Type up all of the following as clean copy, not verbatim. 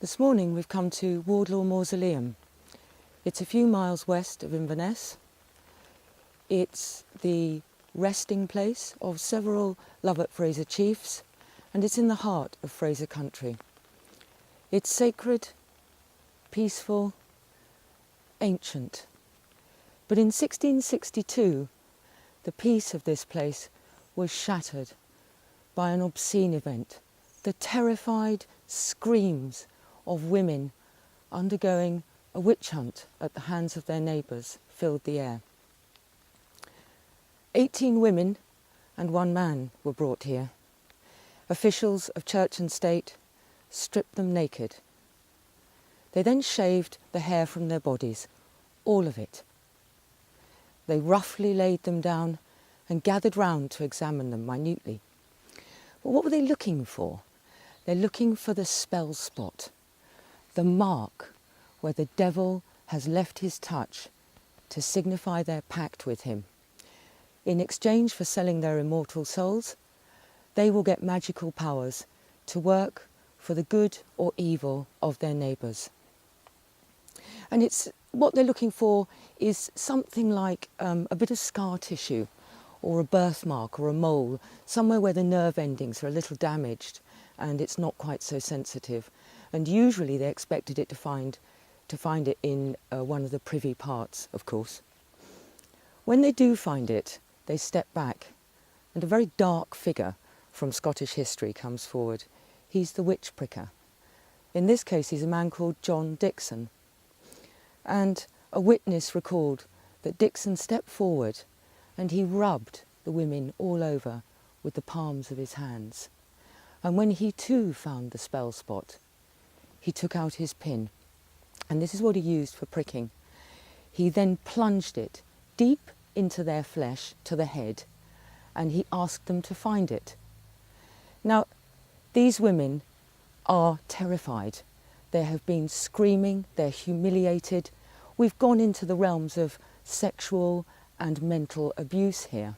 This morning we've come to Wardlaw Mausoleum. It's a few miles west of Inverness. It's the resting place of several Fraser chiefs, and it's in the heart of Fraser country. It's sacred, peaceful, ancient. But in 1662, the peace of this place was shattered by an obscene event. The terrified screams of women undergoing a witch hunt at the hands of their neighbours filled the air. 18 women and 1 man were brought here. Officials of church and state stripped them naked. They then shaved the hair from their bodies, all of it. They roughly laid them down and gathered round to examine them minutely. But what were they looking for? They're looking for the spell spot, the mark where the devil has left his touch to signify their pact with him. In exchange for selling their immortal souls, they will get magical powers to work for the good or evil of their neighbours. And what they're looking for is something like a bit of scar tissue or a birthmark or a mole, somewhere where the nerve endings are a little damaged and it's not quite so sensitive. And usually they expected it to find it in one of the privy parts, of course. When they do find it, they step back, and a very dark figure from Scottish history comes forward. He's the witch pricker. In this case, he's a man called John Dixon. And a witness recalled that Dixon stepped forward and he rubbed the women all over with the palms of his hands. And when he too found the spell spot, he took out his pin, and this is what he used for pricking. He then plunged it deep into their flesh to the head, and he asked them to find it. Now, these women are terrified. They have been screaming, they're humiliated. We've gone into the realms of sexual and mental abuse here.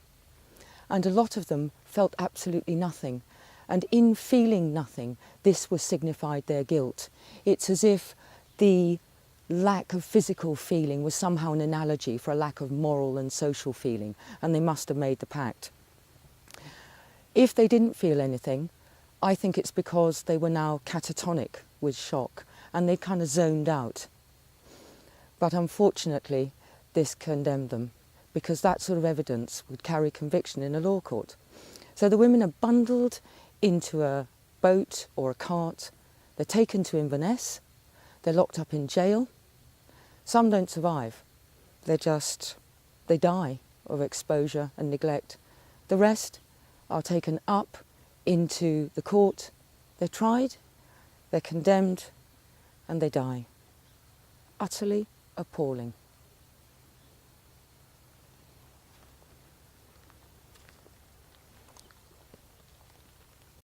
And a lot of them felt absolutely nothing. And in feeling nothing, this was signified their guilt. It's as if the lack of physical feeling was somehow an analogy for a lack of moral and social feeling, and they must have made the pact. If they didn't feel anything, I think it's because they were now catatonic with shock, and they kind of zoned out. But unfortunately, this condemned them, because that sort of evidence would carry conviction in a law court. So the women are bundled into a boat or a cart. They're taken to Inverness. They're locked up in jail. Some don't survive. They die of exposure and neglect. The rest are taken up into the court. They're tried, they're condemned, and they die. Utterly appalling.